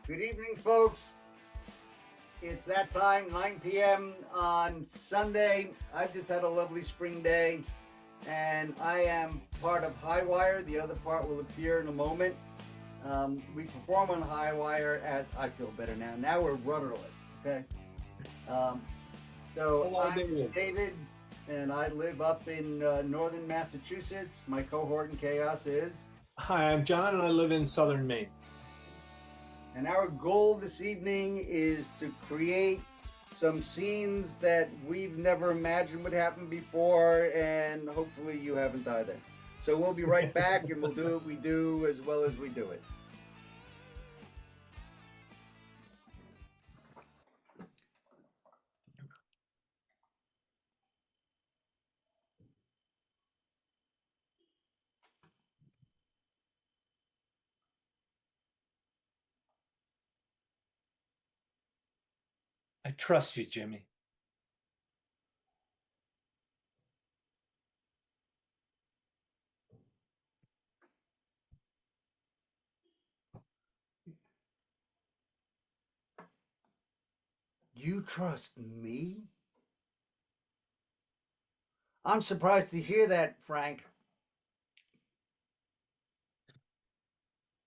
Good evening, folks. It's that time, 9 p.m. on Sunday. I've just had a lovely spring day, and I am part of Highwire. The other part will appear in a moment. We perform on Highwire as I feel better now. Now we're Rudderless, okay? Um, so Hello, I'm David. David, and I live up in northern Massachusetts. My cohort in chaos is. Hi, I'm John, and I live in southern Maine. And our goal this evening is to create some scenes that we've never imagined would happen before, and hopefully you haven't either. So we'll be right back, and we'll do what we do as well as we do it. I trust you, Jimmy. You trust me? I'm surprised to hear that, Frank.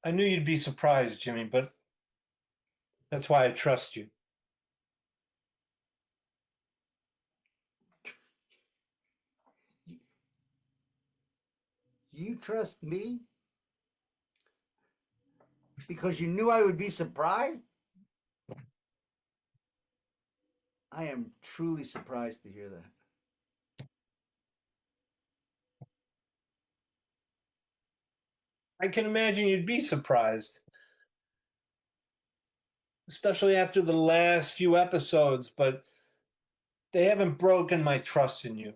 I knew you'd be surprised, Jimmy, but that's why I trust you. You, you trust me? Because you knew I would be surprised? I am truly surprised to hear that. I can imagine you'd be surprised, especially after the last few episodes, but they haven't broken my trust in you.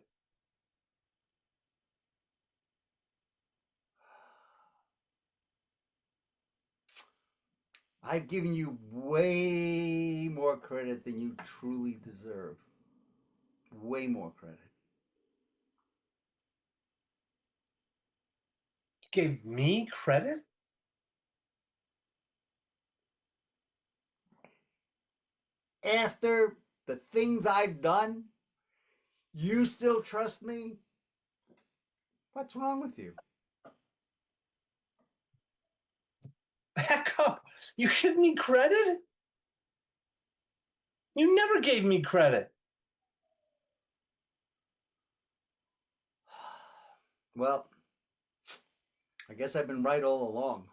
I've given you way more credit than you truly deserve. Way more credit. You gave me credit? After the things I've done, you still trust me? What's wrong with you? Heck up! You give me credit? You never gave me credit. Well, I guess I've been right all along.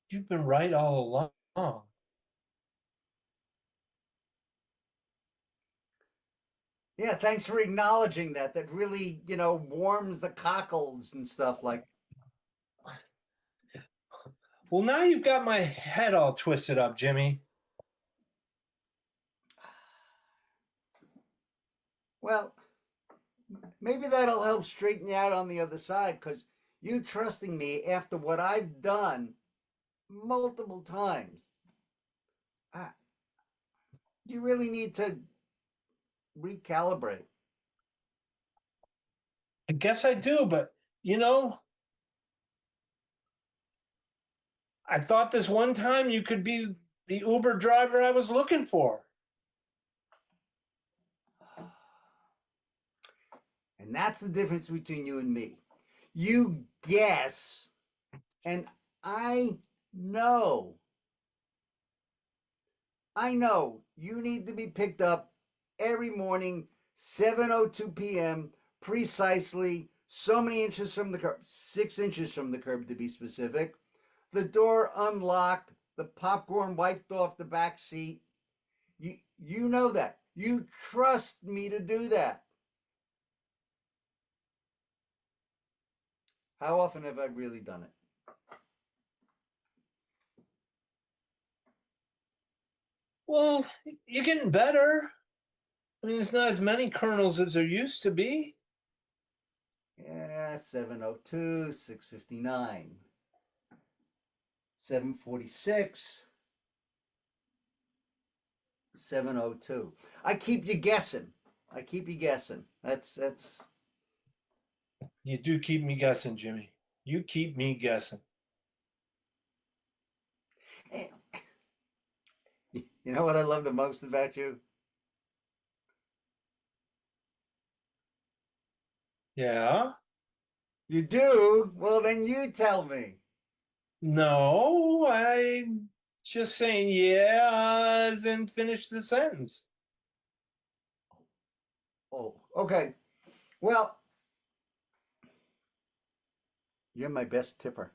You've been right all along. Yeah, thanks for acknowledging that. That really, warms the cockles and stuff like. Well, now you've got my head all twisted up, Jimmy. Well, maybe that'll help straighten you out on the other side because you trusting me after what I've done multiple times. Uh, you really need to recalibrate. I guess I do, but you know, I thought this one time you could be the Uber driver I was looking for. And that's the difference between you and me. You guess, and I know. I know you need to be picked up every morning, 7:02 p.m., precisely so many inches from the curb, 6 inches from the curb to be specific. The door unlocked, the popcorn wiped off the back seat. You know that. You trust me to do that. How often have I really done it? Well, you're getting better. I mean, there's not as many colonels as there used to be. Yeah, 7:02, 6:59, 7:46, 7:02. I keep you guessing. I keep you guessing. That's. You do keep me guessing, Jimmy. You keep me guessing. You know what I love the most about you? Yeah? You do? Well, then you tell me. No, I'm just saying yeah, as in finish the sentence. Oh, okay. Well, you're my best tipper.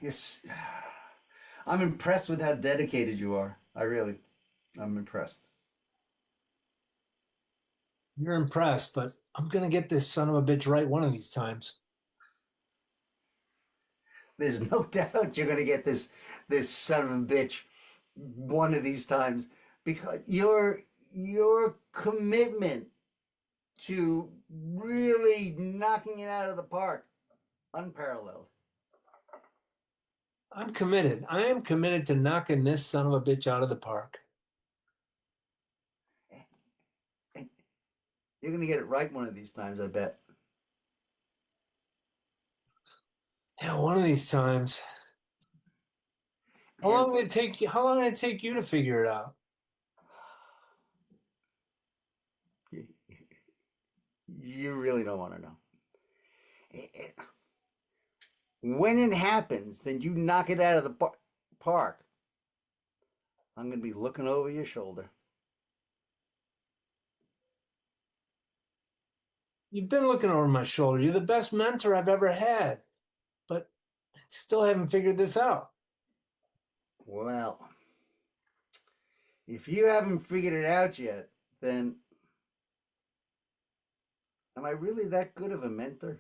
Yes. I'm impressed with how dedicated you are. I'm impressed. You're impressed, but I'm gonna get this son of a bitch right one of these times. There's no doubt you're gonna get this son of a bitch one of these times because your commitment to really knocking it out of the park, unparalleled. I'm committed. I am committed to knocking this son of a bitch out of the park. And you're gonna get it right one of these times, I bet. Yeah, one of these times. How long And did it take you? How long did it take you to figure it out? you really don't want to know. When it happens, then you knock it out of the park. I'm gonna be looking over your shoulder. You've been looking over my shoulder. You're the best mentor I've ever had, but I still haven't figured this out. Well, if you haven't figured it out yet, then am I really that good of a mentor?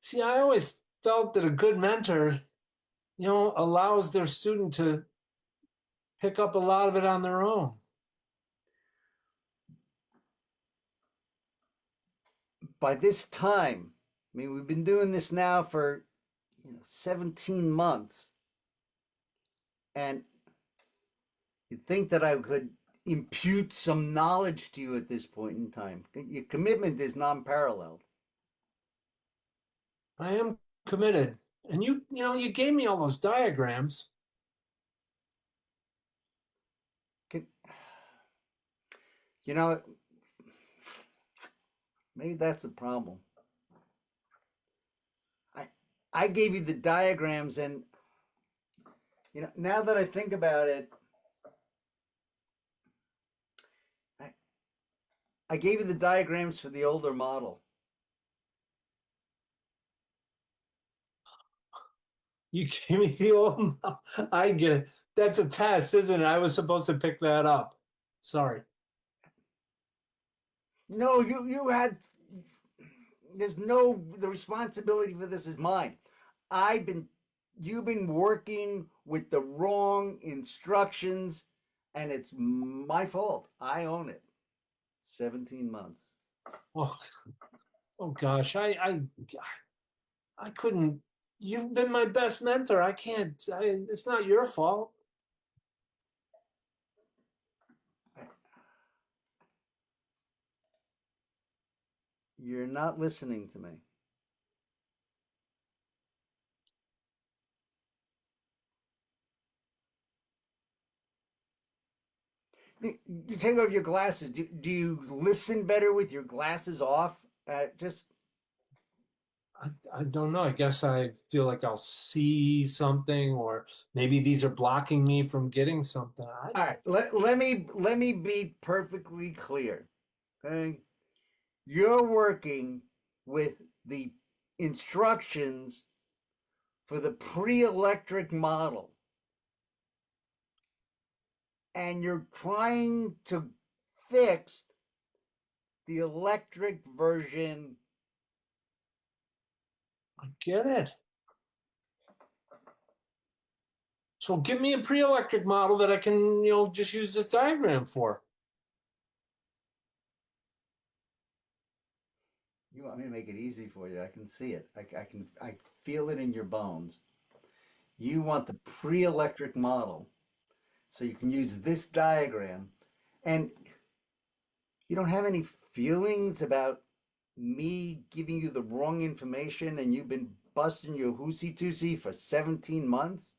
See, I always felt that a good mentor, allows their student to pick up a lot of it on their own. By this time, I mean, we've been doing this now for 17 months. And you'd think that I could impute some knowledge to you at this point in time. Your commitment is non-paralleled. I am committed. And you gave me all those diagrams. Can, you know, maybe that's the problem. I gave you the diagrams, and now that I think about it, I gave you the diagrams for the older model. You gave me the old. I get it. That's a test, isn't it? I was supposed to pick that up. Sorry. No, you had. There's no. The responsibility for this is mine. I've been. You've been working with the wrong instructions, and it's my fault. I own it. 17 months. Oh, oh gosh, I couldn't. You've been my best mentor. I can't. It's not your fault. You're not listening to me. You take off your glasses. Do you listen better with your glasses off? Just I don't know. I guess I feel like I'll see something, or maybe these are blocking me from getting something. all right. Let me be perfectly clear. Okay, you're working with the instructions for the pre-electric model, and you're trying to fix the electric version. I get it. So give me a pre-electric model that I can, just use this diagram for. You want me to make it easy for you? I can see it. I feel it in your bones. You want the pre-electric model so you can use this diagram, and you don't have any feelings about me giving you the wrong information and you've been busting your hoosie toosie for 17 months?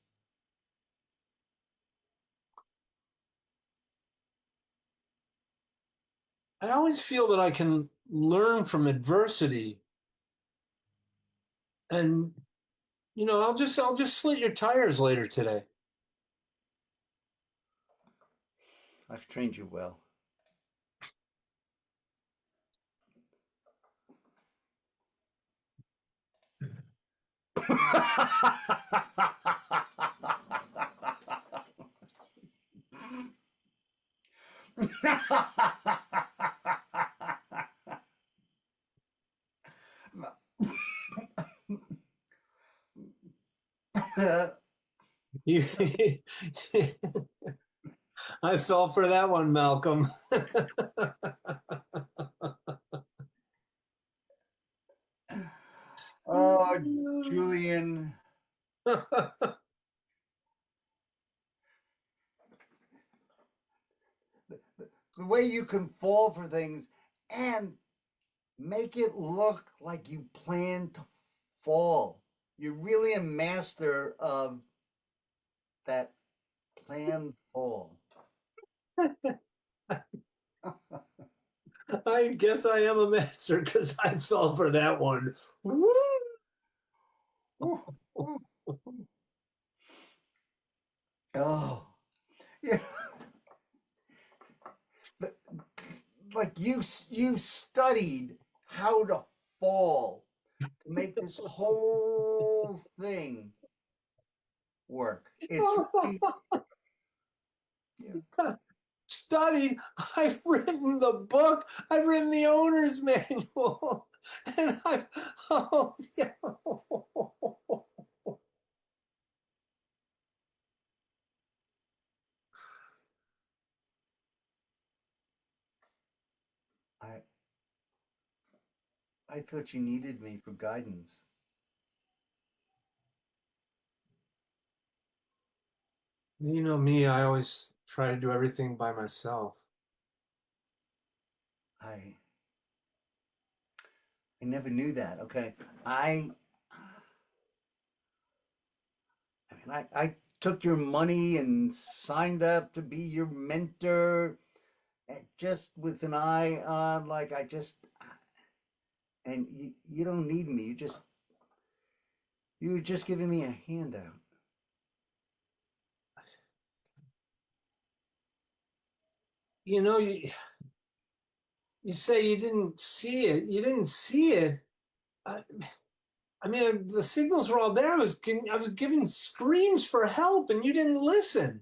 I always feel that I can learn from adversity, and I'll just slit your tires later today. I've trained you well. I fell for that one, Malcolm. Oh, Julian. The way you can fall for things and make it look like you plan to fall. You're really a master of that planned fall. I guess I am a master because I fell for that one. Woo! Oh, yeah. Like you've studied how to fall to make this whole thing work. It's really, yeah. Studied. I've written the book. I've written the owner's manual, and I've oh yeah. I I thought you needed me for guidance. You know me. I always try to do everything by myself. I I never knew that. Okay. I I took your money and signed up to be your mentor, just with an eye on like I just and you don't need me. You were just giving me a handout. You know, you say you didn't see it. You didn't see it. I, I mean, the signals were all there. I was giving screams for help, and you didn't listen.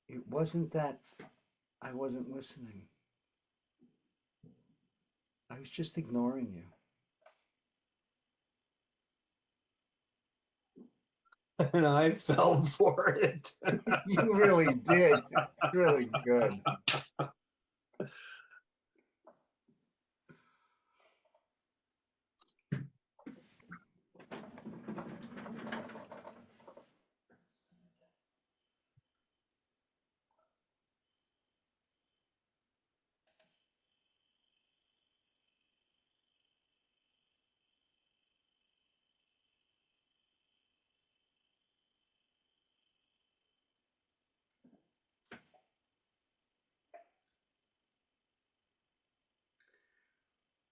It wasn't that I wasn't listening. I was just ignoring you. And I fell for it. You really did. It's really good.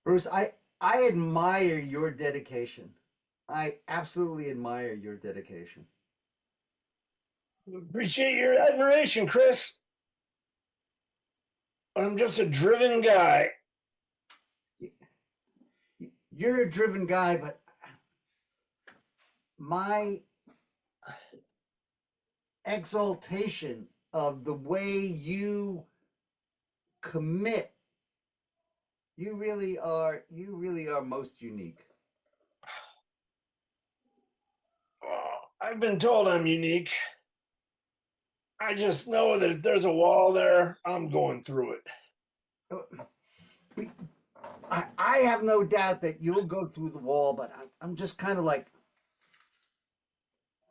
Bruce, I admire your dedication. I absolutely admire your dedication. Appreciate your admiration, Chris. I'm just a driven guy. You're a driven guy, but my exaltation of the way you commit, you really are most unique. Oh, I've been told I'm unique. I just know that if there's a wall there, I'm going through it. I have no doubt that you'll go through the wall, but I'm just kind of like,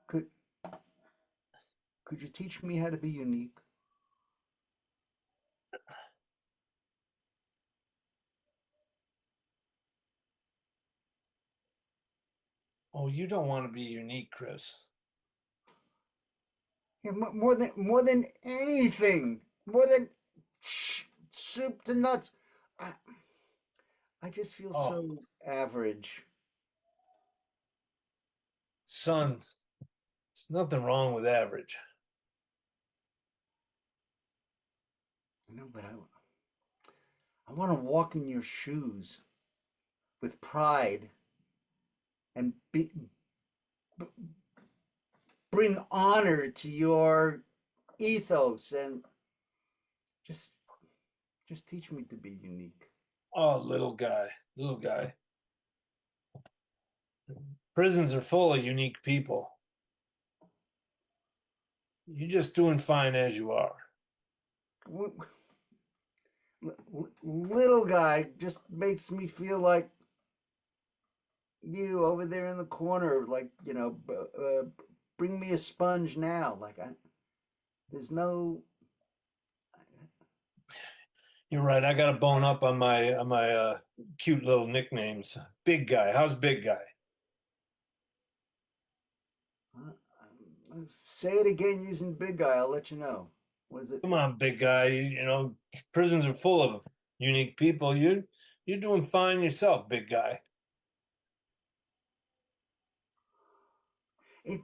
could could you teach me how to be unique? Oh, you don't want to be unique, Chris. Yeah, more than anything, more than soup to nuts. I, I just feel Oh, so average. son, there's nothing wrong with average. I know, but I want to walk in your shoes with pride and bring honor to your ethos and just just teach me to be unique. Oh, little guy, little guy. Prisons are full of unique people. You're just doing fine as you are. Little guy just makes me feel like you over there in the corner, like bring me a sponge now. Like there's no. You're right. I got to bone up on my cute little nicknames. Big guy. How's big guy? Say it again using big guy. I'll let you know. Was it? Come on, big guy. Prisons are full of unique people. You're doing fine yourself, big guy. It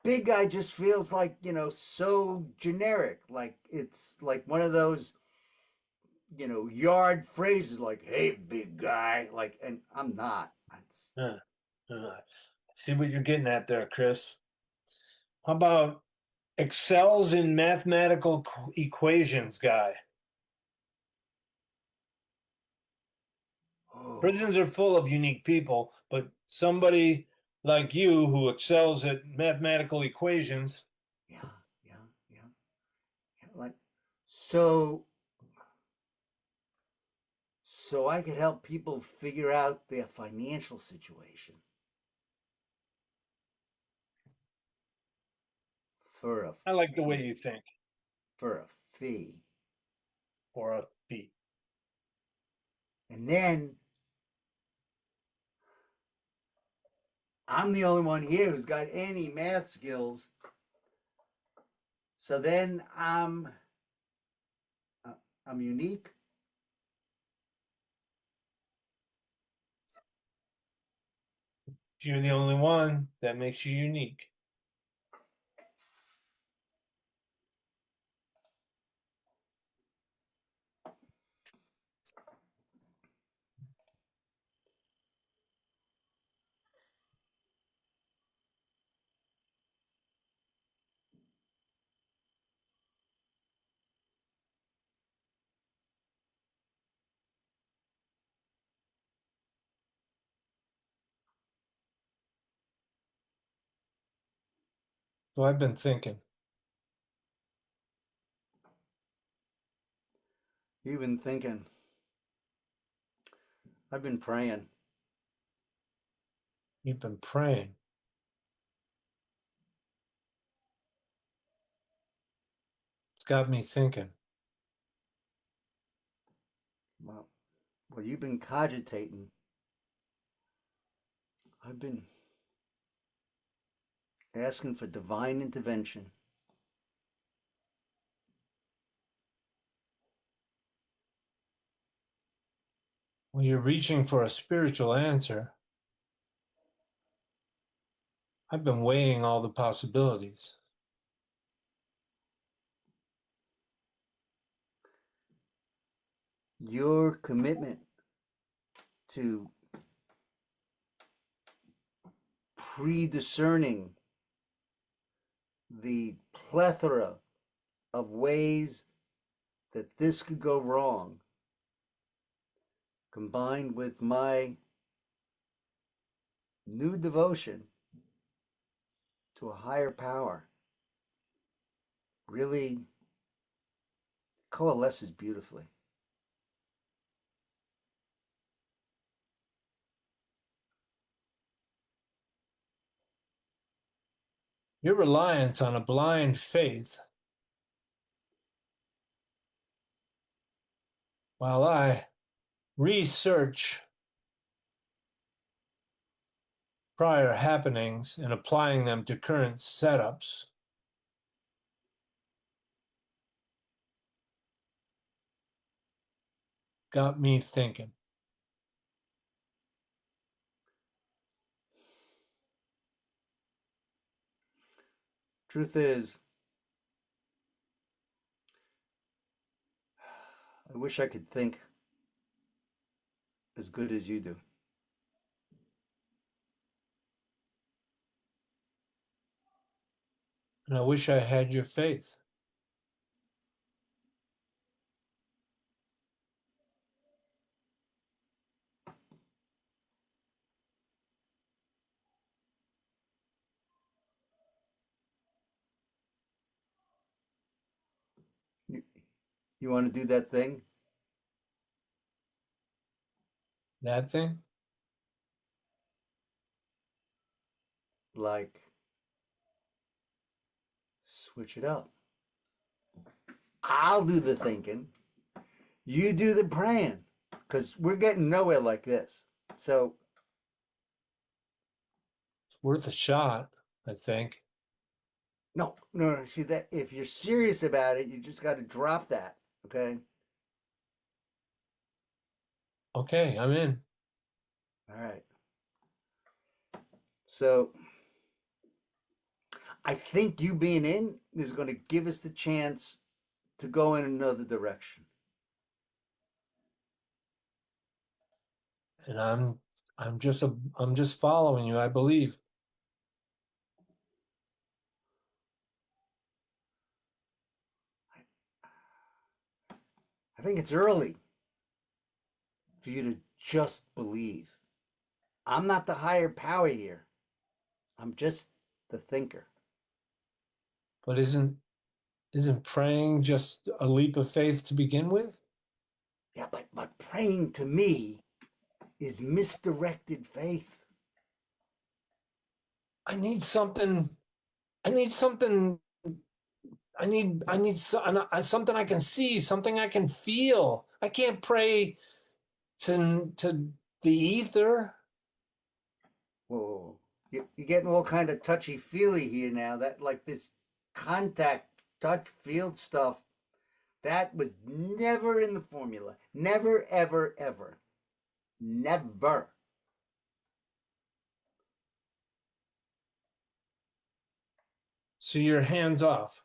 big guy just feels like so generic. Like it's like one of those yard phrases like "Hey, big guy." Like, and I'm not. It's, Uh, See what you're getting at there, Chris. How about excels in mathematical equations guy? oh Prisons are full of unique people, but somebody like you who excels at mathematical equations. yeah, yeah, yeah, yeah. Like so. So I could help people figure out their financial situation for a I like the way fee. you think, For a fee. or a fee. And then I'm the only one here who's got any math skills. So then uh, I'm unique. If you're the only one, that makes you unique. So I've been thinking, You've been thinking. I've been praying. you've been praying. It's got me thinking. Well, well, you've been cogitating. I've been asking for divine intervention. Well, you're reaching for a spiritual answer. I've been weighing all the possibilities. your commitment to pre-discerning the plethora of ways that this could go wrong, combined with my new devotion to a higher power, really coalesces beautifully. Your reliance on a blind faith, while I research prior happenings and applying them to current setups, got me thinking. Truth is, I wish I could think as good as you do. And I wish I had your faith. You want to do that thing? That thing? Like, switch it up. I'll do the thinking. You do the praying. Because we're getting nowhere like this. So, It's worth a shot, I think. no. See, that if you're serious about it, you just got to drop that. Okay? Okay, I'm in. All right. So, I think you being in is going to give us the chance to go in another direction. And I'm just following you, I believe. I think it's early for you to just believe. I'm not the higher power here. I'm just the thinker. But isn't praying just a leap of faith to begin with? Yeah, but praying to me is misdirected faith. I need something. I need something. I need something I can see, something I can feel. I can't pray to the ether. Whoa, you're getting all kind of touchy feely here now. That like this contact touch field stuff. That was never in the formula. Never, ever, ever. Never. So you're hands off.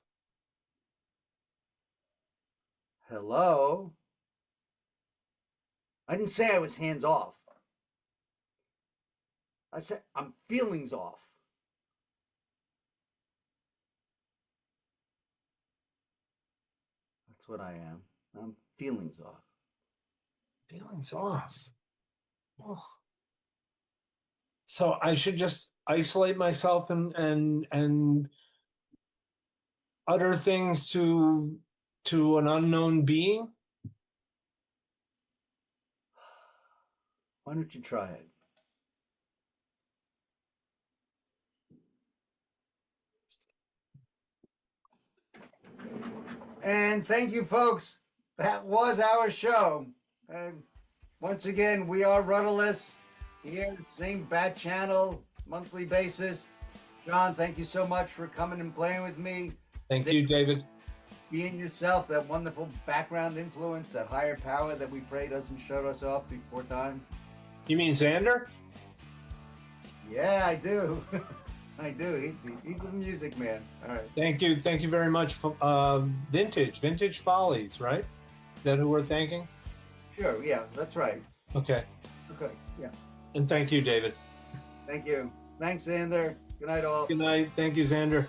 Hello? I didn't say I was hands off. I said I'm feelings off. That's what I am. I'm feelings off. Feelings off. Oh. So I should just isolate myself and utter things to an unknown being? Why don't you try it? And thank you, folks. That was our show. And once again, we are Rudderless here, same bat channel, monthly basis. John, thank you so much for coming and playing with me. Thank you, David. Being yourself, that wonderful background influence, that higher power that we pray doesn't shut us off before time. You mean Xander? Yeah, I do. I do. He's a music man. All right. Thank you very much. For, Vintage Follies, right? Is that who we're thanking? Sure, yeah, that's right. Okay. Okay, yeah. And thank you, David. Thank you. Thanks, Xander. Good night, all. Good night. Thank you, Xander.